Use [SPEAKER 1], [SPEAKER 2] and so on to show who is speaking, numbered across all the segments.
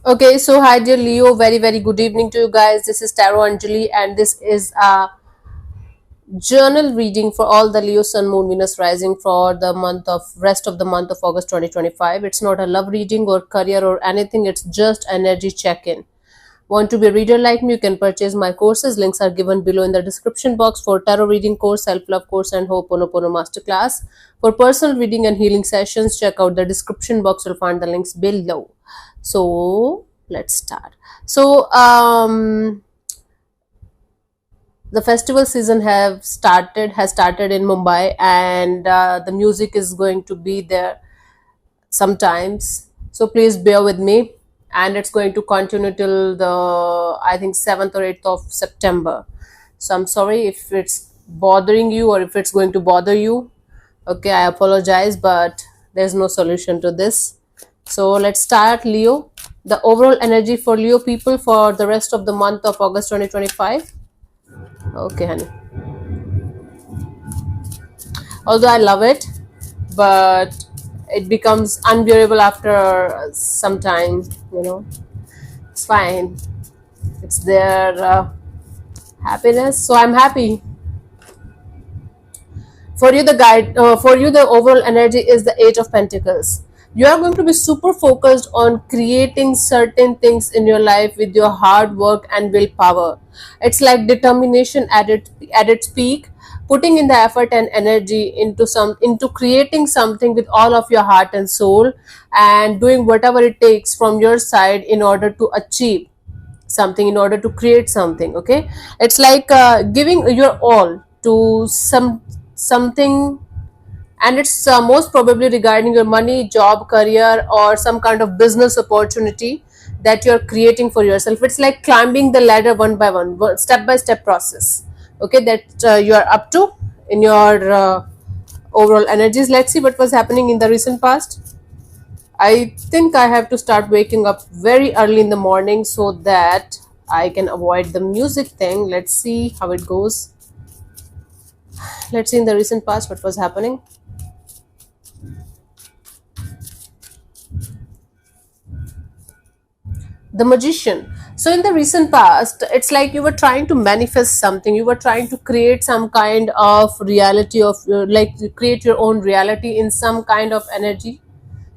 [SPEAKER 1] Okay, so hi dear Leo, very good evening to you guys. This is Tarot Anjali, and this is a journal reading for all the Leo Sun Moon Venus rising for the rest of the month of August 2025. It's not a love reading or career or anything, it's just energy check-in. Want to be a reader like me? You can purchase my courses. Links are given below in the description box for tarot reading course, self-love course, and Ho'oponopono masterclass. For personal reading and healing sessions, check out the description box. You'll find the links below. So let's start. So the festival season has started in Mumbai, and the music is going to be there sometimes. So please bear with me, and it's going to continue till the I think 7th or 8th of September. So I'm sorry if it's bothering you or if it's going to bother you. Okay, I apologize, but there's no solution to this. So let's start, Leo. The overall energy for Leo people for the rest of the month of August 2025. Okay, honey. Although I love it, but it becomes unbearable after some time, It's fine. It's their happiness. So I'm happy. For you, the overall energy is the Eight of Pentacles. You are going to be super focused on creating certain things in your life with your hard work and willpower. It's like determination at its peak, putting in the effort and energy into creating something with all of your heart and soul, and doing whatever it takes from your side in order to achieve something, in order to create something. Okay, it's like giving your all to something, and it's most probably regarding your money, job, career, or some kind of business opportunity that you're creating for yourself. It's like climbing the ladder one by one, step by step process. Okay, that you are up to in your overall energies. Let's see what was happening in the recent past. I think I have to start waking up very early in the morning so that I can avoid the music thing. Let's see how it goes. Let's see in the recent past what was happening. The Magician. So in the recent past, it's like you were trying to manifest something. You were trying to create some kind of reality of like to create your own reality in some kind of energy,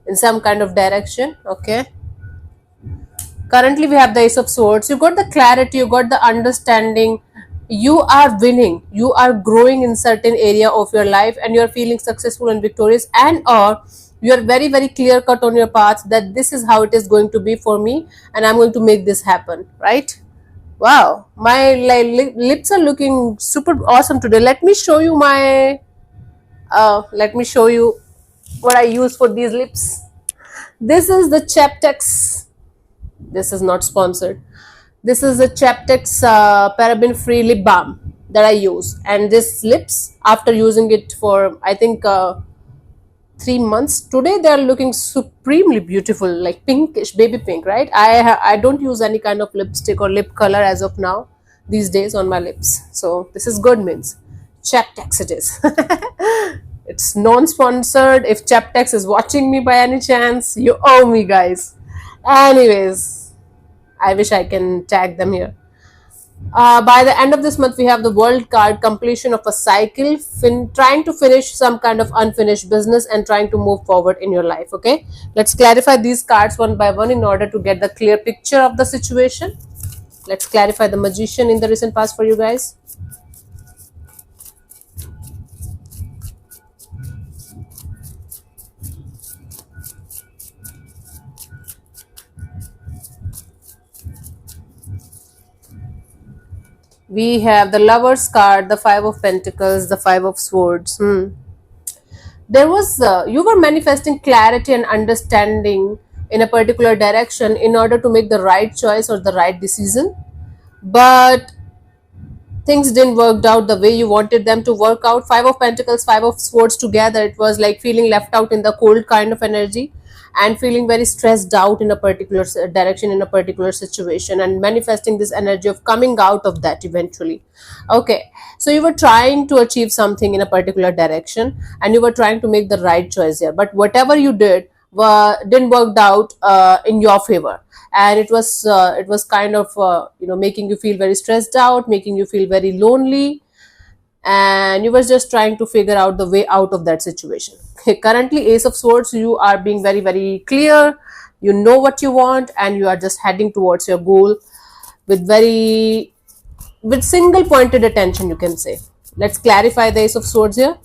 [SPEAKER 1] in some kind of direction. Okay. Currently, we have the Ace of Swords. You got the clarity. You got the understanding. You are winning. You are growing in certain area of your life, and you are feeling successful and victorious, and or you are very clear cut on your path that this is how it is going to be for me, and I'm going to make this happen. Right? Wow, my lips are looking super awesome today. Let me show you my. Let me show you what I use for these lips. This is the Chaptex. This is not sponsored. This is the Chaptex paraben free lip balm that I use, and this lips, after using it for I think 3 months, today they are looking supremely beautiful, like pinkish baby pink, right? I don't use any kind of lipstick or lip color as of now these days on my lips, so this is good. Means Chaptex it is. It's non-sponsored. If Chaptex is watching me by any chance, you owe me, guys. Anyways, I wish I can tag them here. By the end of this month, we have the World card, completion of a cycle, trying to finish some kind of unfinished business and trying to move forward in your life. Okay, let's clarify these cards one by one in order to get the clear picture of the situation. Let's clarify the Magician in the recent past for you guys. We have the Lovers card, the Five of Pentacles, the Five of Swords. There was you were manifesting clarity and understanding in a particular direction in order to make the right choice or the right decision, but things didn't work out the way you wanted them to work out. Five of Pentacles, Five of Swords together, it was like feeling left out in the cold kind of energy, and feeling very stressed out in a particular direction, in a particular situation, and manifesting this energy of coming out of that eventually. Okay, so you were trying to achieve something in a particular direction, and you were trying to make the right choice here, but whatever you did, didn't worked out in your favor, and it was kind of making you feel very stressed out, making you feel very lonely, and you were just trying to figure out the way out of that situation. Currently, Ace of Swords, you are being very, very clear. You know what you want, and you are just heading towards your goal with single pointed attention, you can say. Let's clarify the Ace of Swords here.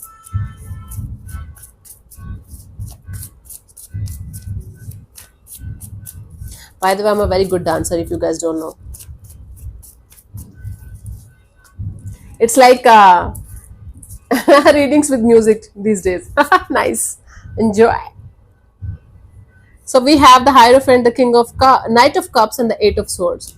[SPEAKER 1] By the way, I'm a very good dancer, if you guys don't know. It's like readings with music these days. Nice. Enjoy. So we have the Hierophant, the Knight of Cups, and the Eight of Swords.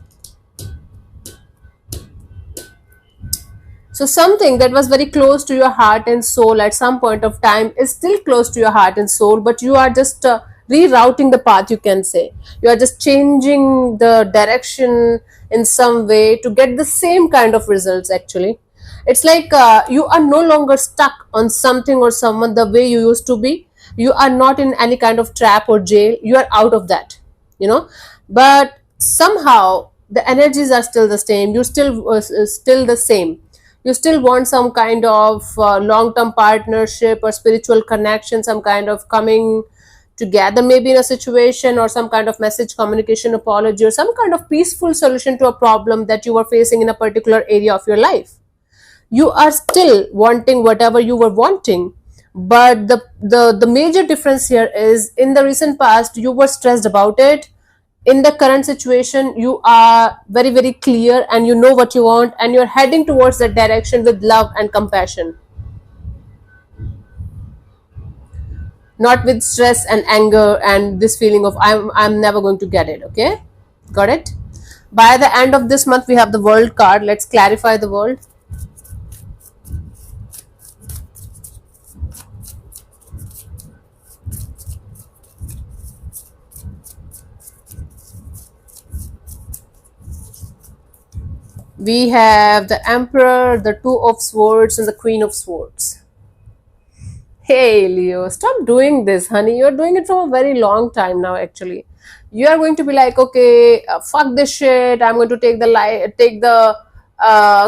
[SPEAKER 1] So something that was very close to your heart and soul at some point of time is still close to your heart and soul, but you are just rerouting the path, you can say. You are just changing the direction in some way to get the same kind of results, actually. It's like you are no longer stuck on something or someone the way you used to be. You are not in any kind of trap or jail. You are out of that, you know. But somehow the energies are still the same. You still the same. You still want some kind of long-term partnership or spiritual connection, some kind of coming together maybe in a situation, or some kind of message communication apology, or some kind of peaceful solution to a problem that you were facing in a particular area of your life. You are still wanting whatever you were wanting, but the major difference here is, in the recent past you were stressed about it. In the current situation, you are very, very clear, and you know what you want, and you're heading towards that direction with love and compassion, not with stress and anger and this feeling of I'm never going to get it. Okay, got it. By the end of this month, we have the World card. Let's clarify the World. We have the Emperor, the Two of Swords, and the Queen of Swords. Hey Leo, stop doing this, honey. You're doing it from a very long time now, actually. You are going to be like, okay, fuck this shit. I'm going to take the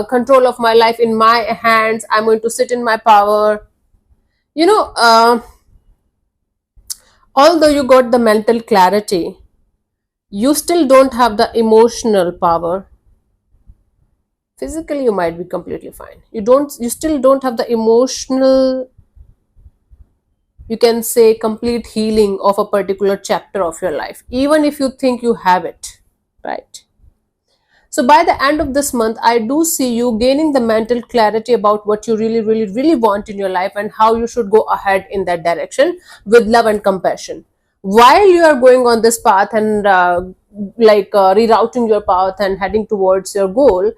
[SPEAKER 1] control of my life in my hands. I'm going to sit in my power. You know, although you got the mental clarity, you still don't have the emotional power. Physically, you might be completely fine. You still don't have the emotional, you can say, complete healing of a particular chapter of your life, even if you think you have it, right? So by the end of this month, I do see you gaining the mental clarity about what you really, really, really want in your life, and how you should go ahead in that direction with love and compassion. While you are going on this path and rerouting your path and heading towards your goal,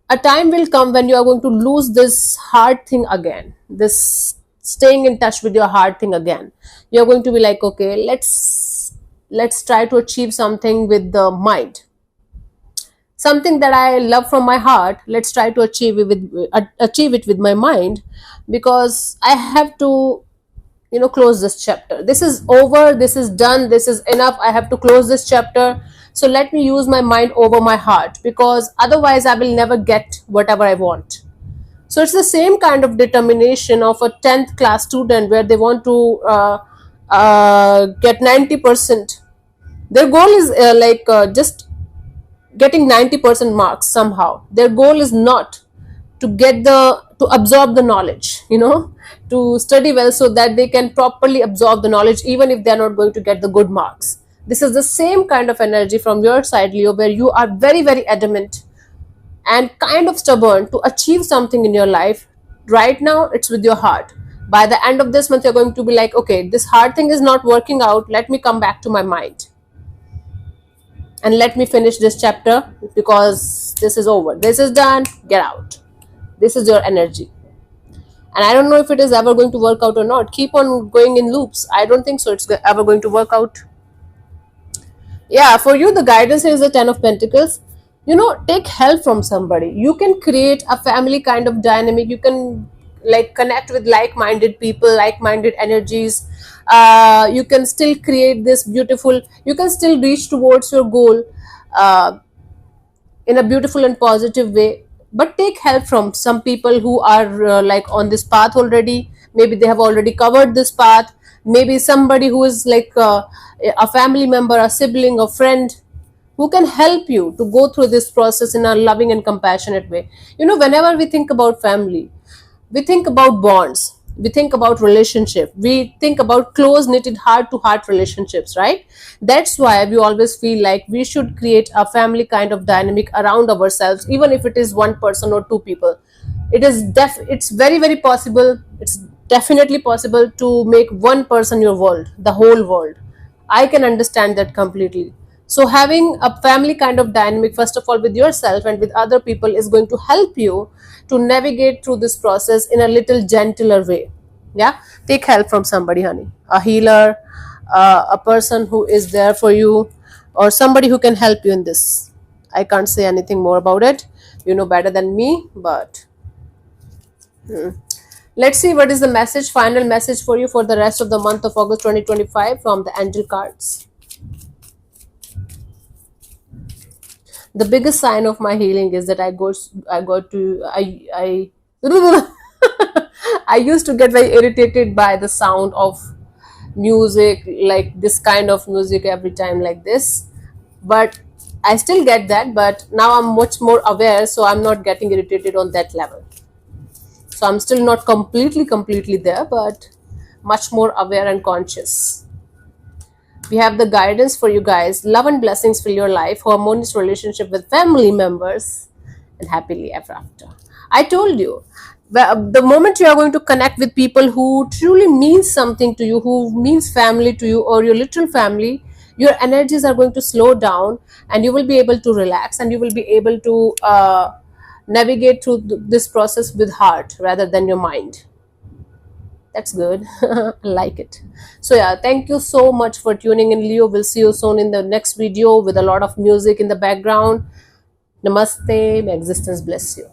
[SPEAKER 1] a time will come when you are going to lose this heart thing again, this staying in touch with your heart thing again. You're going to be like, okay, let's try to achieve something with the mind, something that I love from my heart. Let's try to achieve it with my mind, because I have to close this chapter. This is over, this is done, this is enough. I have to close this chapter. So let me use my mind over my heart, because otherwise I will never get whatever I want. So it's the same kind of determination of a 10th class student, where they want to get 90%. Their goal is just getting 90% marks somehow. Their goal is not to absorb the knowledge, to study well so that they can properly absorb the knowledge, even if they're not going to get the good marks. This is the same kind of energy from your side, Leo, where you are very, very adamant and kind of stubborn to achieve something in your life. Right now, it's with your heart. By the end of this month, you're going to be like, okay, this hard thing is not working out. Let me come back to my mind, and let me finish this chapter, because this is over. This is done. Get out. This is your energy. And I don't know if it is ever going to work out or not. Keep on going in loops. I don't think so. It's ever going to work out. Yeah, for you, the guidance is the 10 of Pentacles. Take help from somebody. You can create a family kind of dynamic. You can like connect with like-minded people, like-minded energies. You can still create this beautiful, you can still reach towards your goal uh, in a beautiful and positive way. But take help from some people who are like on this path already. Maybe they have already covered this path. Maybe somebody who is like a family member, a sibling, a friend, who can help you to go through this process in a loving and compassionate way. You know, whenever we think about family, we think about bonds, we think about relationship, we think about close knitted heart to heart relationships, right? That's why we always feel like we should create a family kind of dynamic around ourselves, even if it is one person or two people. It's very very possible, it's definitely possible to make one person your world, the whole world. I can understand that completely. So, having a family kind of dynamic, first of all, with yourself and with other people, is going to help you to navigate through this process in a little gentler way. Yeah, take help from somebody, honey. A healer, a person who is there for you, or somebody who can help you in this. I can't say anything more about it. You know better than me, but let's see what is the message, final message for you for the rest of the month of August 2025 from the angel cards. The biggest sign of my healing is that I got to I I used to get very irritated by the sound of music, like this kind of music every time like this. But I still get that, but now I'm much more aware, so I'm not getting irritated on that level. So I'm still not completely there, but much more aware and conscious. We have the guidance for you guys. Love and blessings fill your life, harmonious relationship with family members, and happily ever after. I told you, the moment you are going to connect with people who truly means something to you, who means family to you, or your literal family, your energies are going to slow down, and you will be able to relax, and you will be able to navigate through this process with heart rather than your mind. That's good. I like it. So yeah, thank you so much for tuning in, Leo. We'll see you soon in the next video with a lot of music in the background. Namaste. May existence bless you.